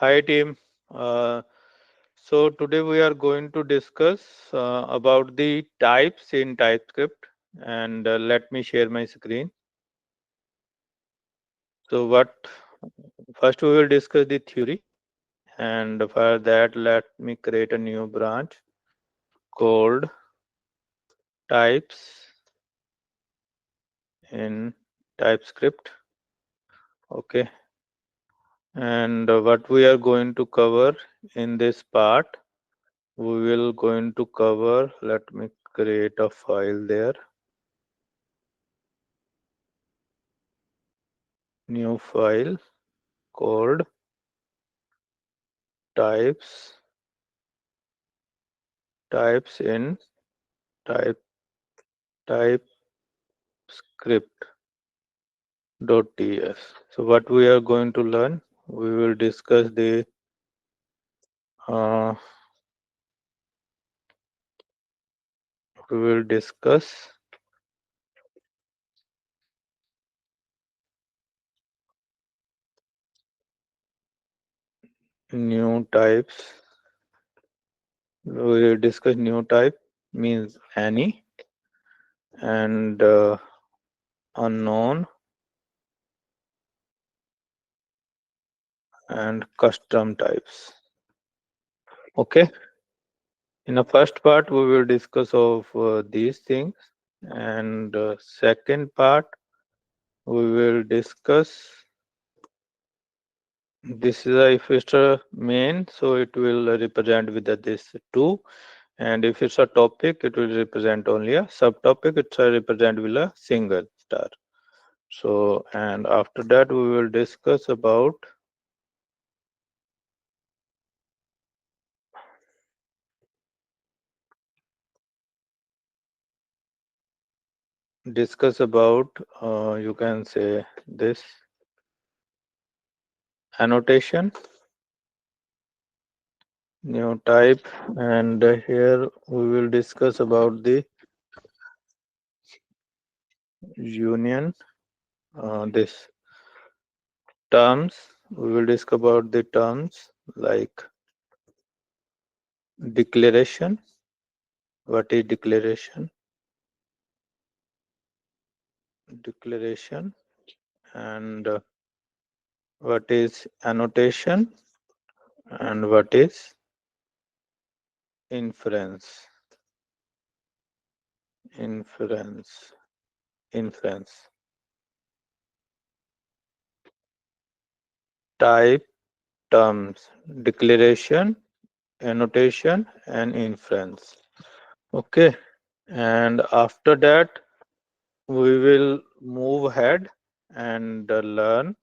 Hi team. So today we are going to discuss about the types in TypeScript, and let me share my screen. So what first we will discuss the theory, and for that let me create a new branch called types in TypeScript. Okay, and what we are going to cover in this part, we will going to cover. Let me create a file there. New file called types in type typescript.ts. So what we are going to learn, we will discuss the uh, we will discuss new types. We will discuss new type means any, and unknown and custom types. Okay. In the first part, we will discuss of these things, and second part we will discuss. This is a if it's a main, so it will represent with this two, and if it's a topic, it will represent only a subtopic. It's a represent with a single star. So, and after that, we will discuss about you can say this annotation, new type, and here we will discuss about the union, this terms. We will discuss about the terms like declaration. What is declaration? Declaration, and what is annotation, and what is inference. Inference. Inference. Type terms: declaration, annotation, and inference. Okay, and after that we will move ahead and learn,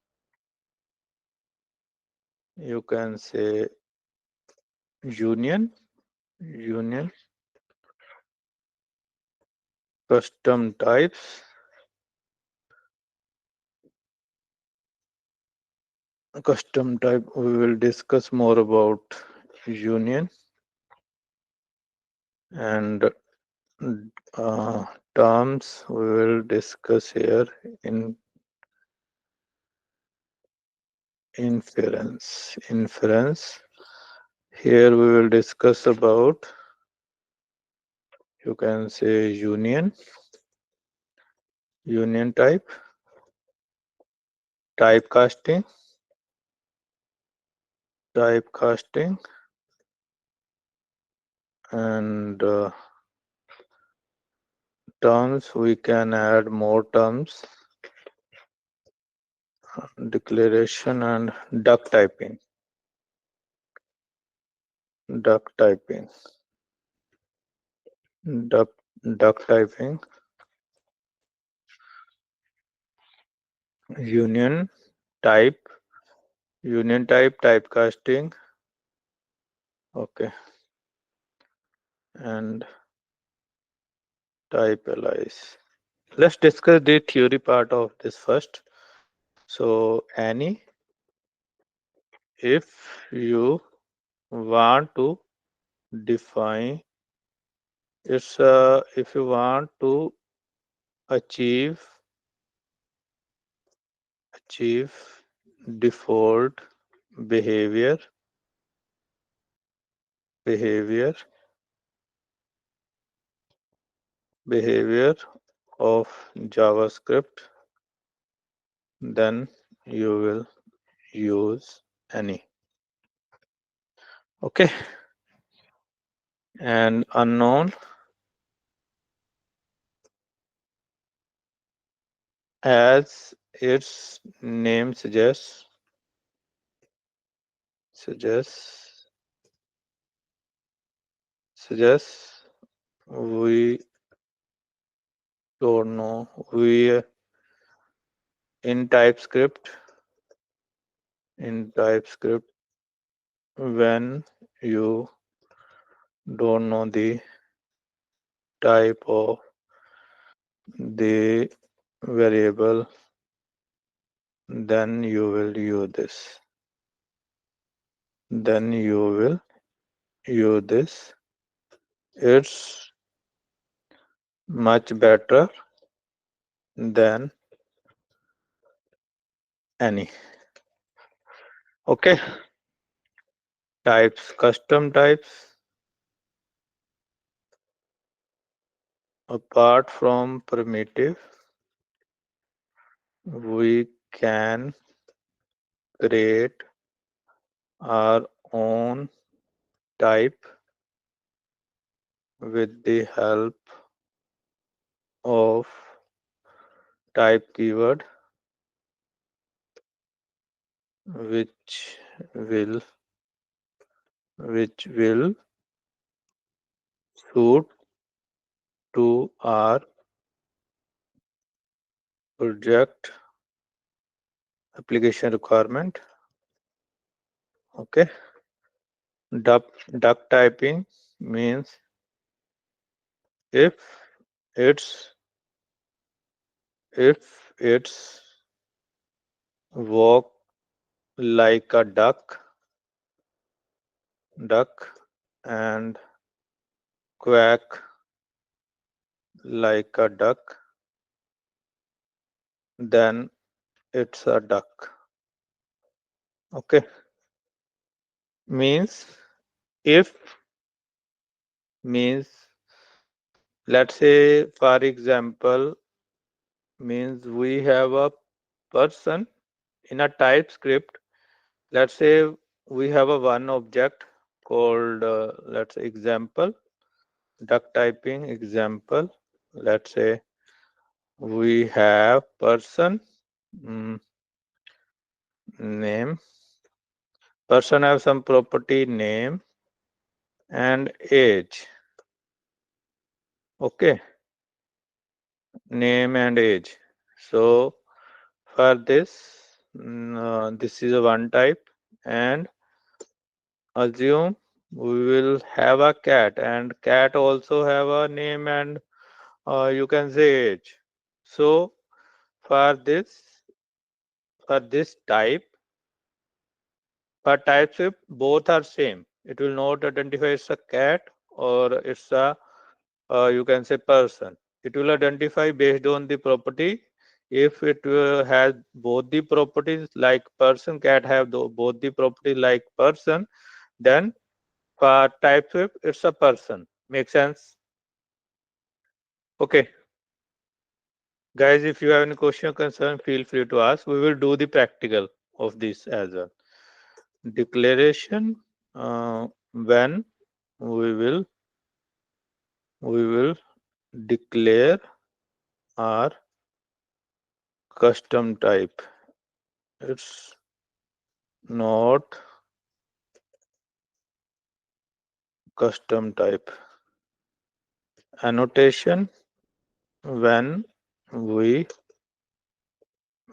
you can say, union, custom types. Custom type, we will discuss more about union, and terms we will discuss here in inference. Here we will discuss about, you can say, union type, typecasting, and terms. We can add more terms, declaration and duck typing. Duck typing. Duck typing. Union type. Typecasting. Okay. And type alias. Let's discuss the theory part of this first. So, any, if you want to define, if you want to achieve default behavior behavior behavior of JavaScript, then you will use any. Okay, and unknown, as its name suggests we don't know. We in TypeScript when you don't know the type of the variable, then you will use this. Then you will use this. It's much better than any. Okay, types, custom types. Apart from primitive, we can create our own type with the help of type keyword, which will suit to our project application requirement. Okay, duck typing means if it's walk like a duck and quack like a duck, then it's a duck. Okay, means if means, let's say for example, means we have a person in a TypeScript. Let's say we have a one object called let's say example, duck typing example. Let's say we have person name. Person have some property name and age. Okay, name and age. So for this, this is a one type, and assume we will have a cat, and cat also have a name and you can say age. So for this type, for TypeScript, both are same. It will not identify it's a cat or it's a you can say person. It will identify based on the property. If it has both the properties like person, cat have both the property like person, then for TypeScript it's a person. Make sense? Okay, guys, if you have any question or concern, feel free to ask. We will do the practical of this as well. Declaration, when we will declare our custom type. It's not custom type. Annotation, when we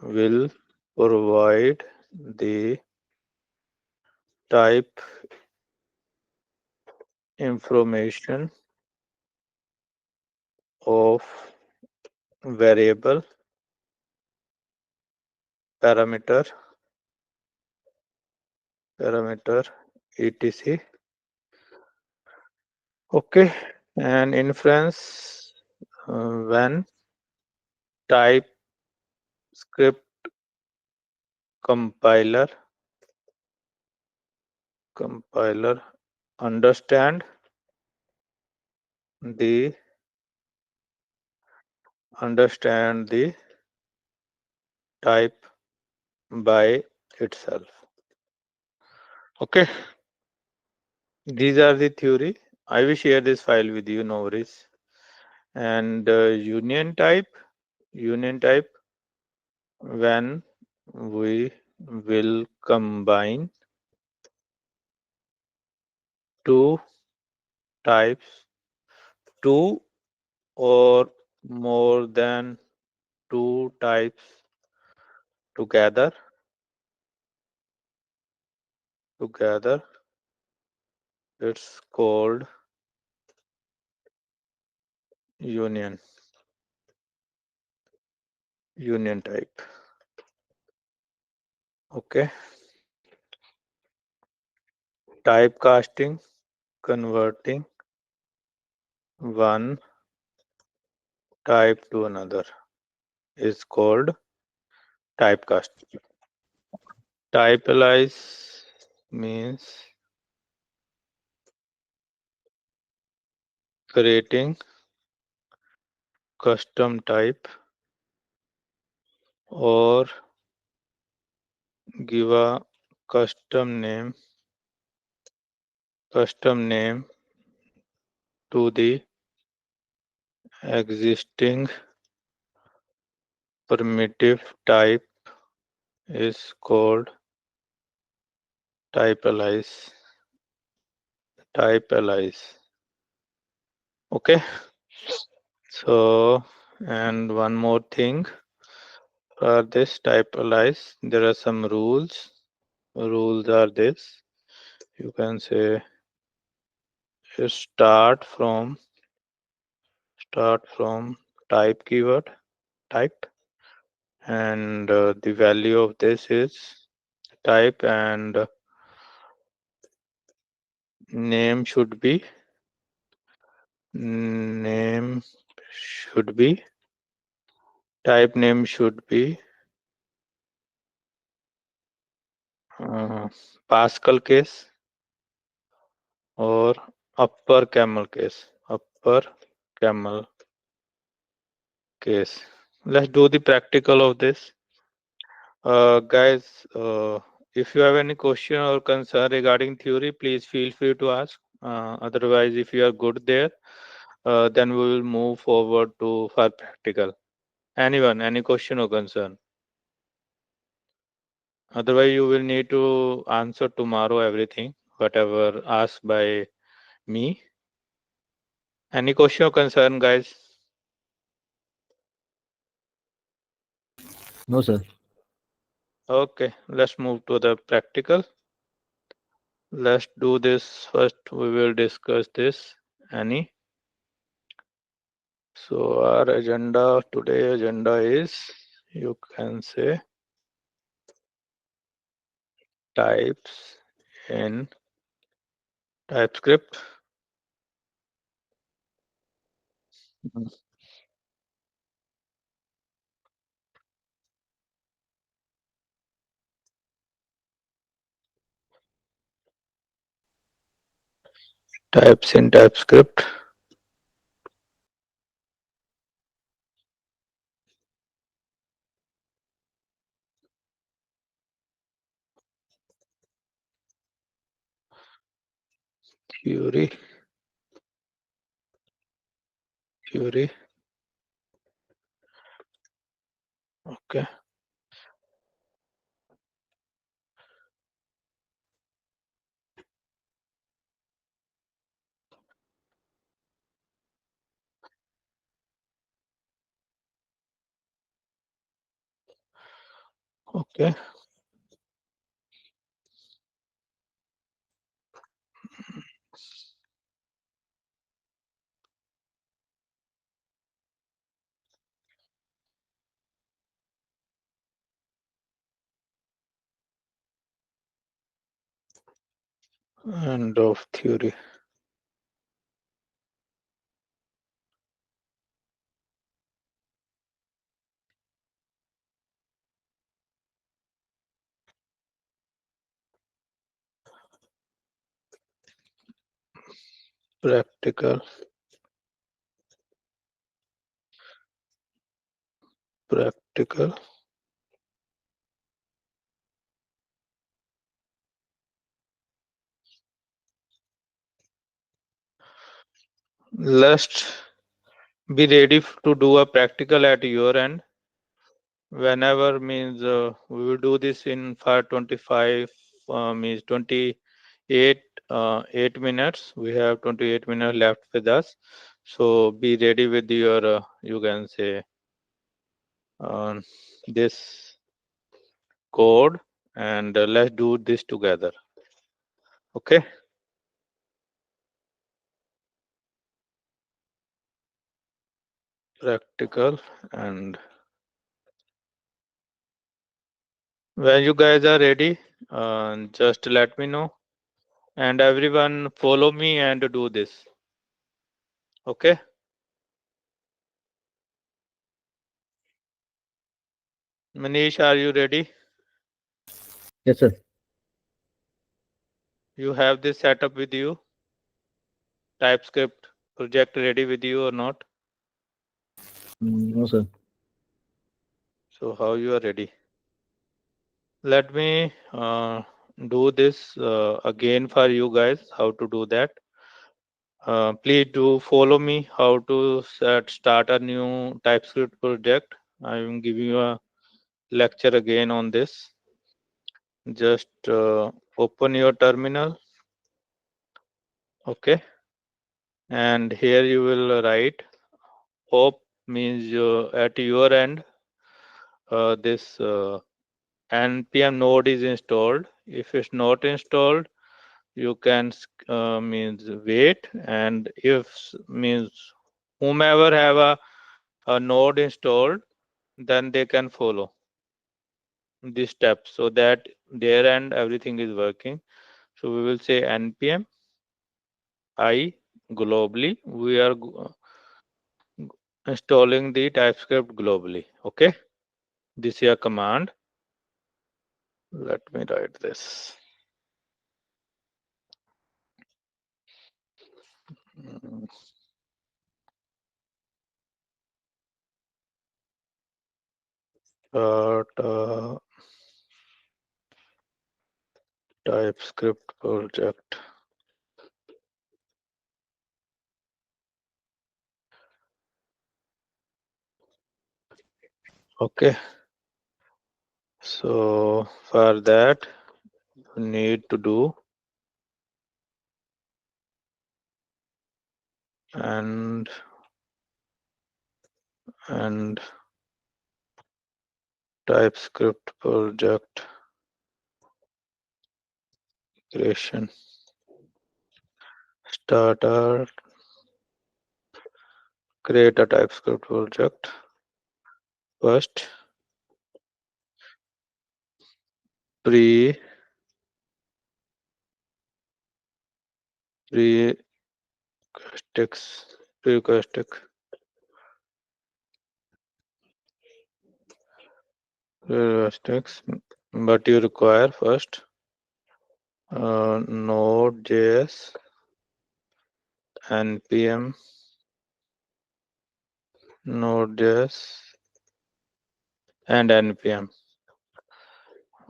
will provide the type information of variable, parameter etc. Okay, and inference, when TypeScript compiler understand the type by itself. Okay, these are the theory. I will share this file with you, no worries. And union type, when we will combine two types, two or more than two types together, it's called union type. Okay, typecasting, converting one type to another is called typecasting. Typalize means creating custom type or give a custom name to the existing primitive type is called typalize. Okay, so and one more thing, for this typalize there are some rules. Rules are this, you can say start from type keyword, type, and the value of this is type, and name should be name should be type name should be uh, Pascal case or upper camel case. Let's do the practical of this. Guys, if you have any question or concern regarding theory, please feel free to ask. Otherwise, if you are good there, then we will move forward to for practical. Anyone, any question or concern? Otherwise, you will need to answer tomorrow everything, whatever asked by me. Any question or concern, guys? No, sir. Okay, let's move to the practical. Let's do this first. We will discuss this. Any? So our agenda is, you can say, types in TypeScript. Mhm. Types in TypeScript. Theory. Okay. Okay. End of theory. practical practical let's be ready to do a practical at your end whenever means we will do this in 5:25 means 28 8 minutes. We have 28 minutes left with us, so be ready with your you can say uh, this code, and let's do this together. Okay, practical. And when you guys are ready, just let me know, and everyone follow me and do this. Okay, Manish, are you ready? Yes, sir. You have this setup with you, TypeScript project ready with you or not? No, sir. So how you are ready? Let me do this again for you guys. How to do that? Please do follow me. How to start a new TypeScript project. I am giving you a lecture again on this. Just open your terminal. Okay, and here you will write. Hope means at your end. This npm node is installed. If it's not installed, you can means wait, and if means whomever have a node installed, then they can follow this step so that their end everything is working. So we will say npm I globally. We are installing the TypeScript globally. Okay, this is a command. Let me write this. Mm, Start TypeScript project. Okay, so for that you need to do and and TypeScript project creation. Start a create a TypeScript project first. Pre prerequisite prerequisites, but you require first Node.js, npm Node.js, and npm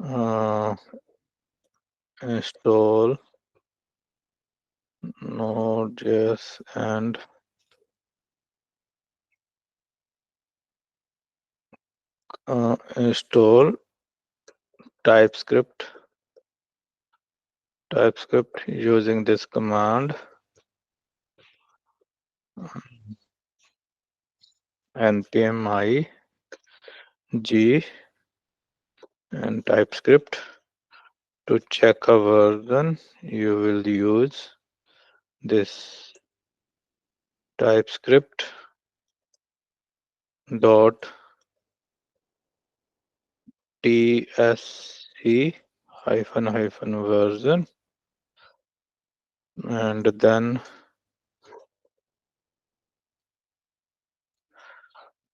uh, install Node.js and install TypeScript using this command npm I g and TypeScript. To check a version, you will use this TypeScript dot tsc hyphen version, and then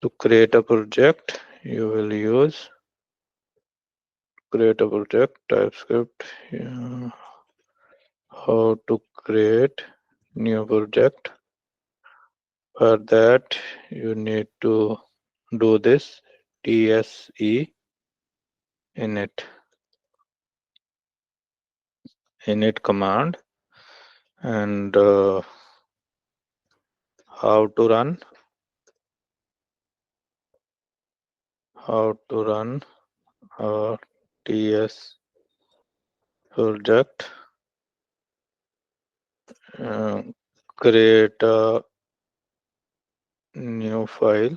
to create a project you will use create a project TypeScript how to create new project. For that, you need to do this tse init command, and how to run a ts project. Create a new file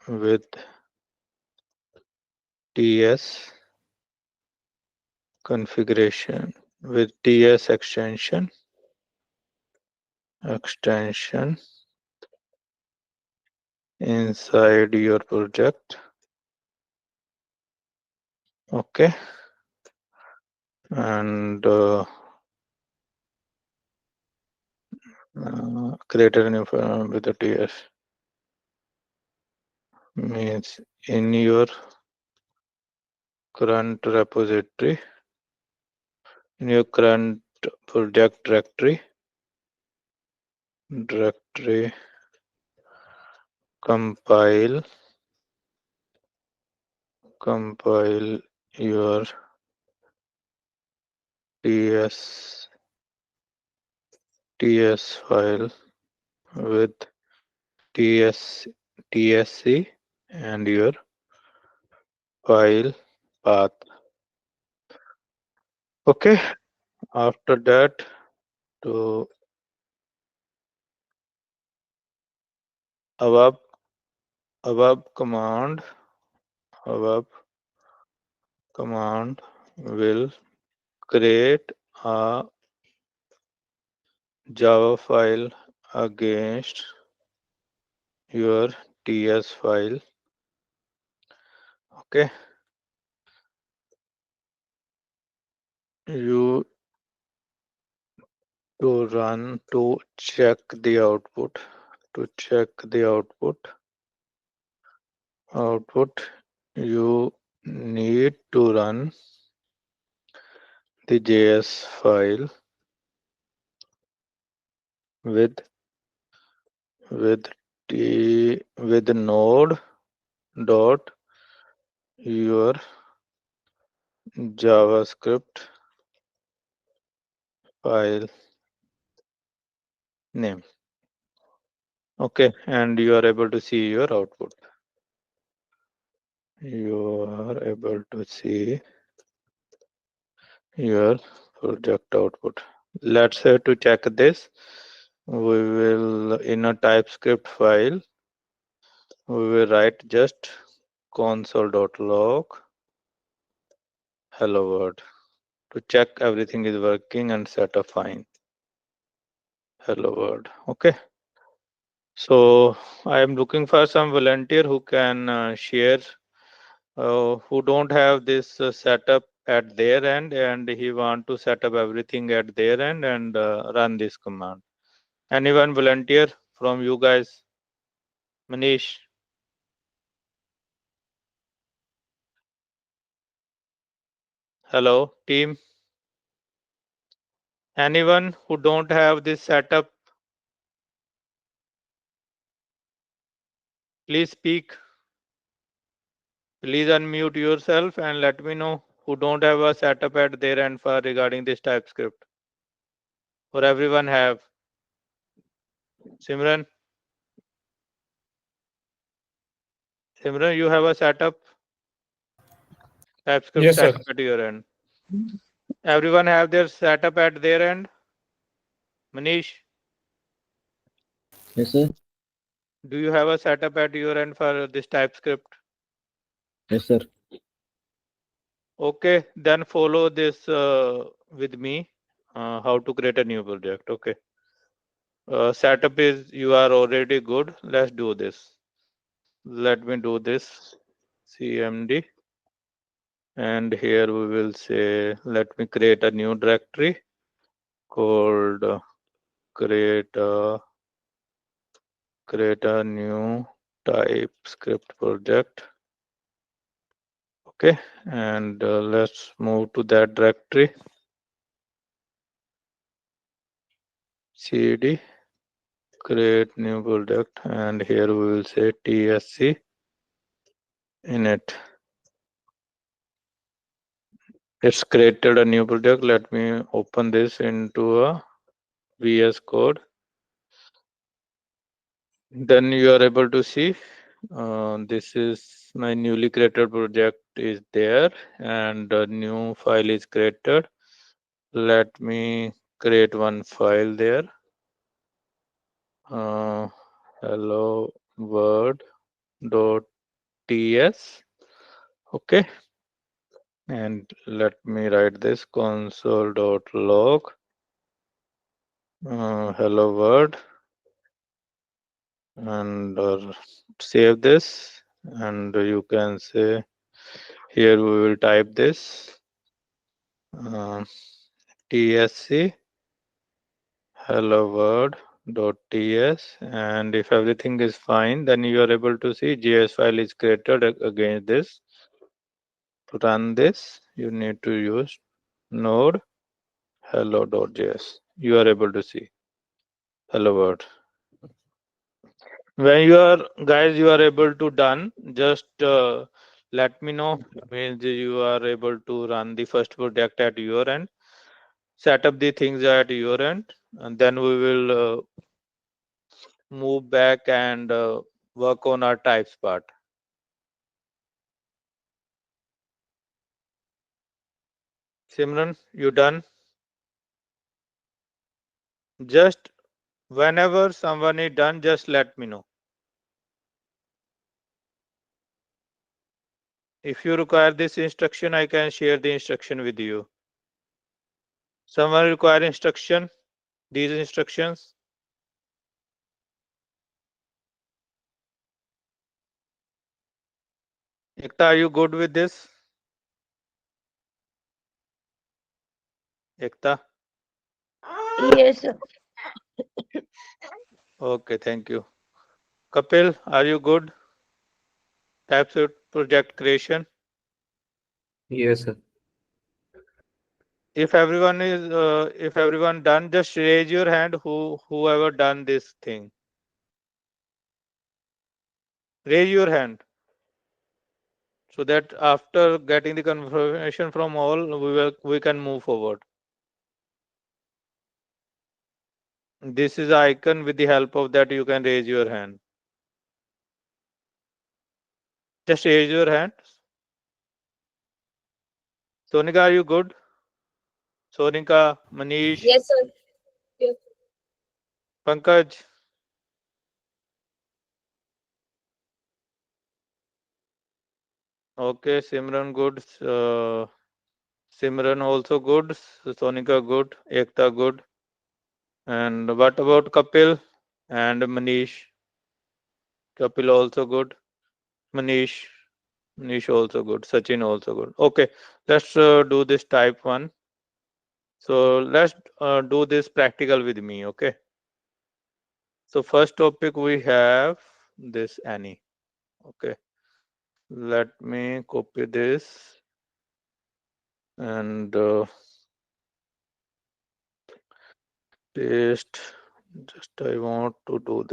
with ts configuration, with ts extension inside your project. Okay, and create a new file with the ts, means in your current repository, in your current project directory compile your ts file with tsc and your file path. Okay, after that, to above command will create a Java file against your ts file. Okay, you to run to check the output. You need to run the JS file with node dot your JavaScript file name. Okay, and you are able to see your output. You are able to see your project output. Let's say to check this, we will, in a TypeScript file, we will write just console.log hello world to check everything is working and set a fine hello world. Okay, so I am looking for some volunteer who can share, who don't have this setup at their end and he want to set up everything at their end and run this command. Anyone volunteer from you guys? Manish? Hello, team? Anyone who don't have this setup, please speak. Please unmute yourself and let me know who don't have a setup at their end for regarding this TypeScript. Or everyone have? Simran? Simran, you have a setup? TypeScript Yes, sir. setup at your end. Everyone have their setup at their end? Manish, Yes, sir. do you have a setup at your end for this TypeScript? Yes, sir. Okay, then follow this with me, how to create a new project. Okay. Setup is, you are already good. Let's do this. Let me do this cmd, and here we will say, let me create a new directory called create a new TypeScript project. Okay, and let's move to that directory. cd create new project, and here we will say tsc init. It's created a new project. Let me open this into a VS Code. Then you are able to see this is my newly created project is there, and a new file is created. Let me create one file there. Uh, hello world dot ts. Okay, and let me write this console dot log hello world, and save this, and you can say here we will type this uh, tsc hello world dot ts, and if everything is fine, then you are able to see js file is created against this. To run this, you need to use node hello.js. You are able to see hello world. When you are guys, you are able to done, just let me know. Means you are able to run the first project at your end, set up the things at your end, and then we will move back and work on our types part. Simran, you done? Just whenever someone is done, just let me know. If you require this instruction, I can share the instruction with you. Someone require instruction, these instructions. Ekta, are you good with this? Ekta? Yes, sir. Okay, thank you. Kapil, are you good? TypeScript project creation. Yes, sir. If everyone done, just raise your hand. Whoever done this thing, raise your hand, so that after getting the confirmation from all, we can move forward. This is the icon. With the help of that, you can raise your hand. Just raise your hand. Sonika, are you good? Sonika, Manish, Yes, sir. Yes. Pankaj. Okay, Simran good. Simran also good. Sonika good. Ekta good. And what about Kapil and Manish? Kapil also good. Manish. Manish also good. Sachin also good. Okay, let's do this type one. So let's do this practical with me. Okay. So first topic we have this any. Okay. Let me copy this and paste. Just I want to do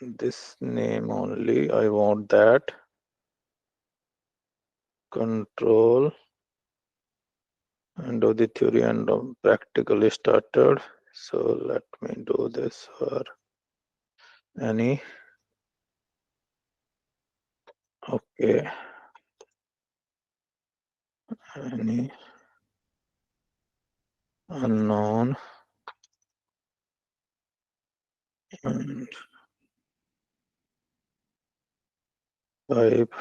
this name only. I want that control and do the theory and practically started. So let me do this for any. Okay, any unknown and type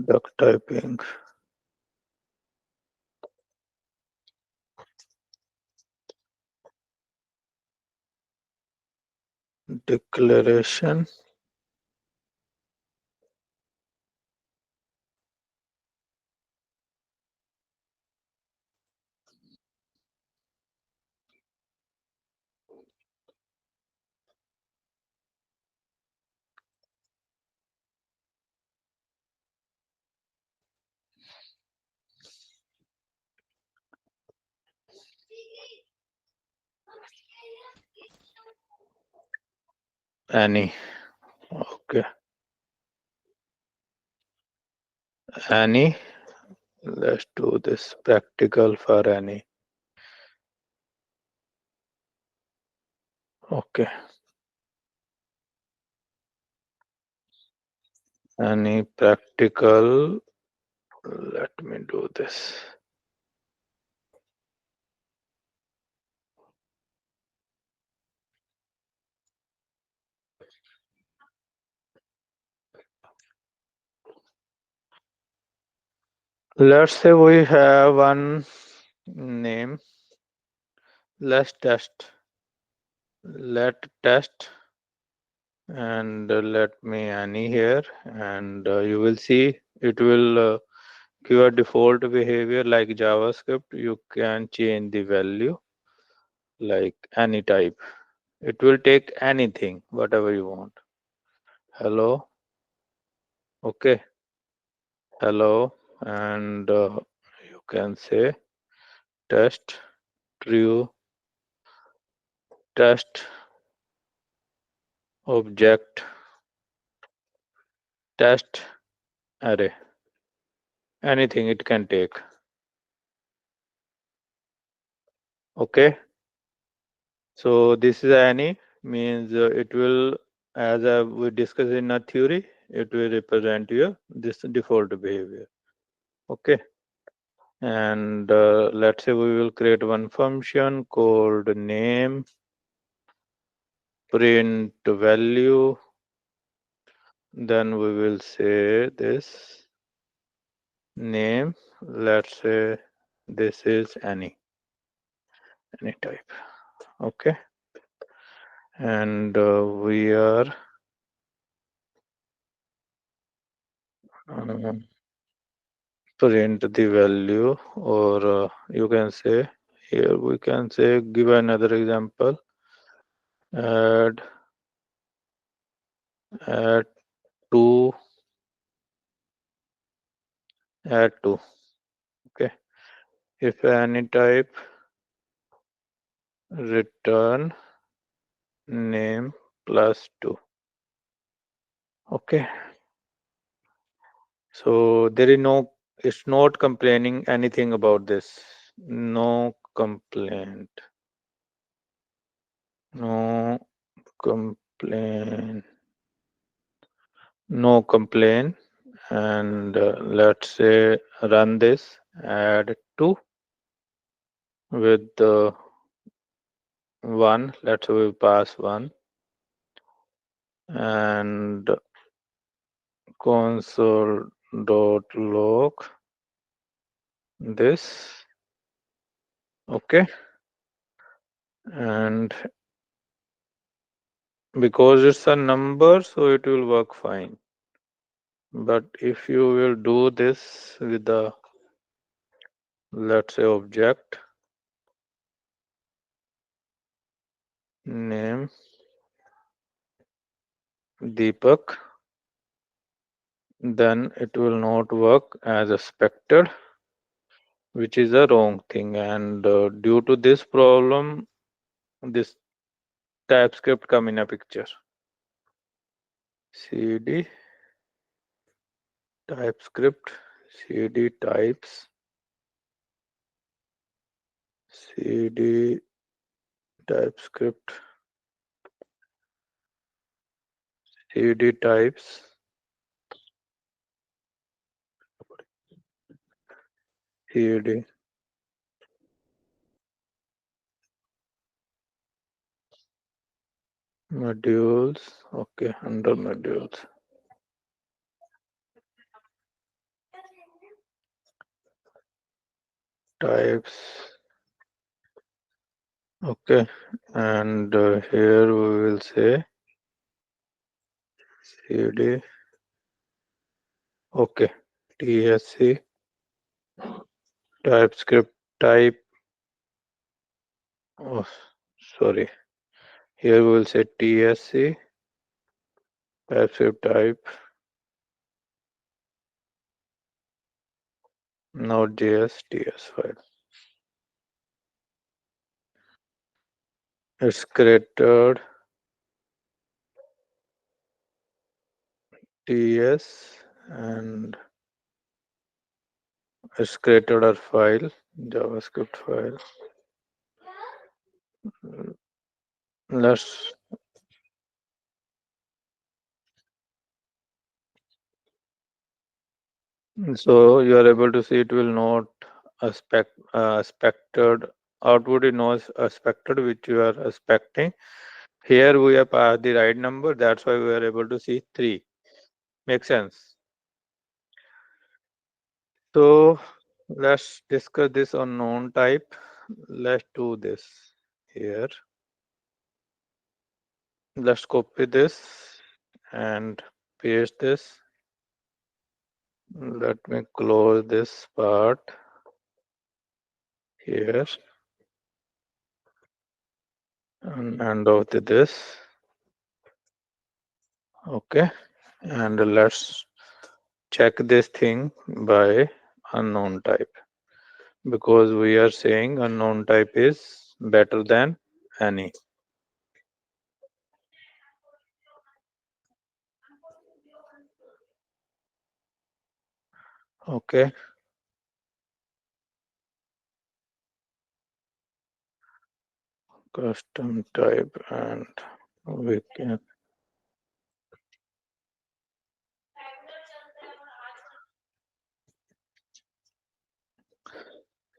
duck typing declaration. Any. Okay. Any. Let's do this practical for any. Okay. Any practical. Let me do this. Let's say we have one name. Let's test. Let test and let me any here, and you will see it will give a default behavior like JavaScript. You can change the value like any type. It will take anything, whatever you want. Hello, okay, hello, and you can say test true, test object, test array. Anything it can take. Okay, so this is any means it will, as we discussed in a theory, it will represent your this default behavior. Okay, and let's say we will create one function called name print value. Then we will say this name. Let's say this is any type. Okay, and we are print the value, or you can say here we can say give another example. Add add to add to. Okay, if any type return name plus 2. Okay, so there is no, it's not complaining anything about this. No complaint. No complaint. No complaint. And let's say run this, add 2 with the 1. Let's say we pass 1 and console dot log this. Okay, and because it's a number, so it will work fine. But if you will do this with the, let's say, object name Deepak, then it will not work as expected, which is a wrong thing. And due to this problem, this TypeScript come in a picture. cd TypeScript, cd types, cd TypeScript, cd types, cd modules. Okay, under modules. Types. Okay, and here we will say cd. Okay, tsc TypeScript type. Oh, sorry. Here we will say tsc TypeScript type Node.js ts file. It's created ts and it's created our file, JavaScript file. Let's so you are able to see it will not expected output is not expected which you are expecting. Here we have passed the right number, that's why we are able to see 3. Makes sense. So let's discuss this unknown type. Let's do this here. Let's copy this and paste this. Let me close this part here and hand off to this. Okay, and let's check this thing by unknown type because we are saying unknown type is better than any. Okay, custom type and we can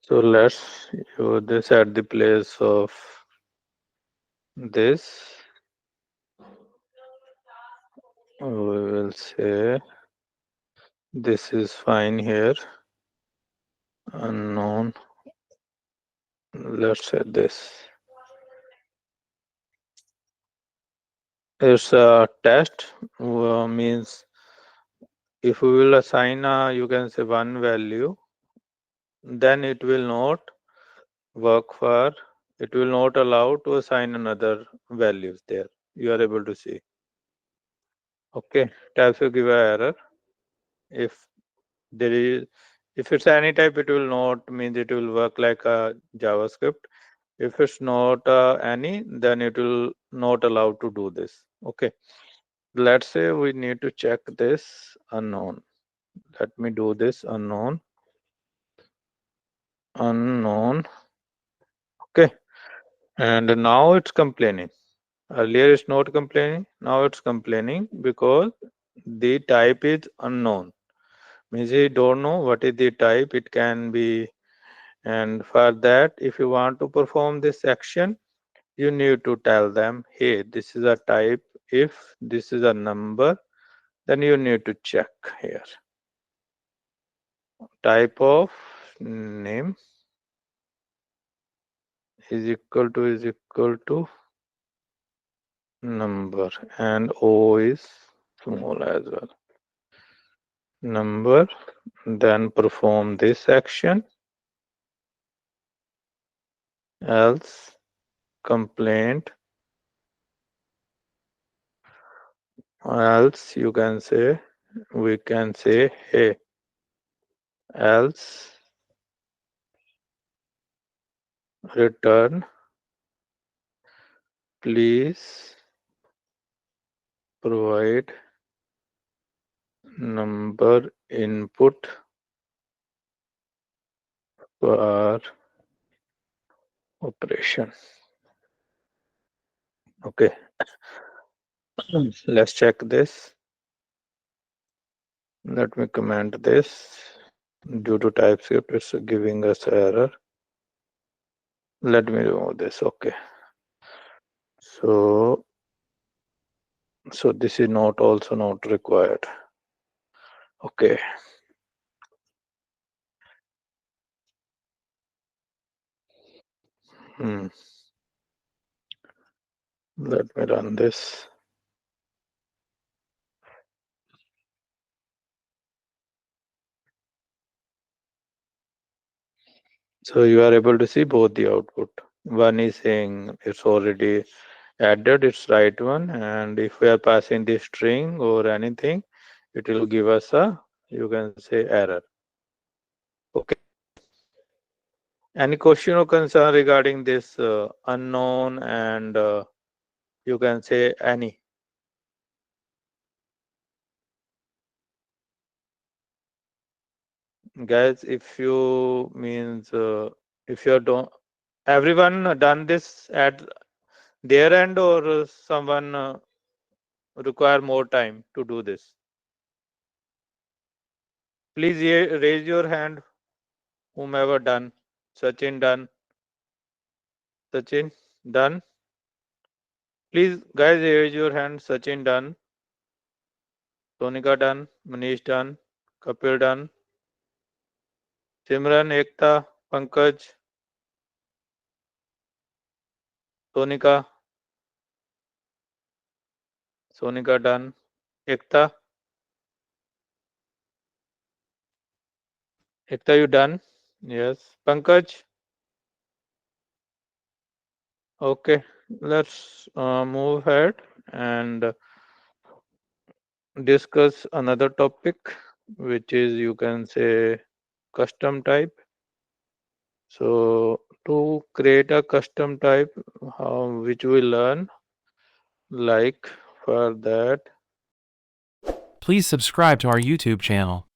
so let's use this at the place of this. We will say this is fine here. Unknown. Let's say this. It's a test means if we will assign you can say one value, then it will not work for it will not allow to assign another values there. You are able to see. Okay, types will give a error if there is if it's any type it will not means it will work like a JavaScript. If it's not any then it will not allow to do this. Okay, let's say we need to check this unknown. Let me do this unknown. Okay, and now it's complaining. Earlier it's not complaining, now it's complaining because the type is unknown. Means you don't know what is the type it can be, and for that if you want to perform this action you need to tell them, hey, this is a type. If this is a number, then you need to check here. Type of name is equal to number and O is small as well. Number, then perform this action, else complaint, else you can say, we can say, hey, else return, please provide number input for operation. Okay, let's check this. Let me comment this. Due to TypeScript, it's giving us error. Let me remove this. Okay. So this is not also not required. Okay. Hmm. Let me run this. So you are able to see both the output. One is saying it's already added, it's right one, and if we are passing the string or anything, it will give us a you can say error. Okay. Any question or concern regarding this unknown and you can say any? Guys, if you means if you don't, everyone done this at their end, or someone require more time to do this? Please raise your hand, whomever done. Sachin done. Sachin done. Please, guys, raise your hand. Sachin done. Sonika done. Manish done. Kapil done. Simran, Ekta, Pankaj, Sonika. Sonika done. Ekta. Ekta, you done? Yes. Pankaj. Okay. Let's move ahead and discuss another topic, which is, you can say, custom type. So to create a custom type, which we learn, like for that, Please subscribe to our YouTube channel.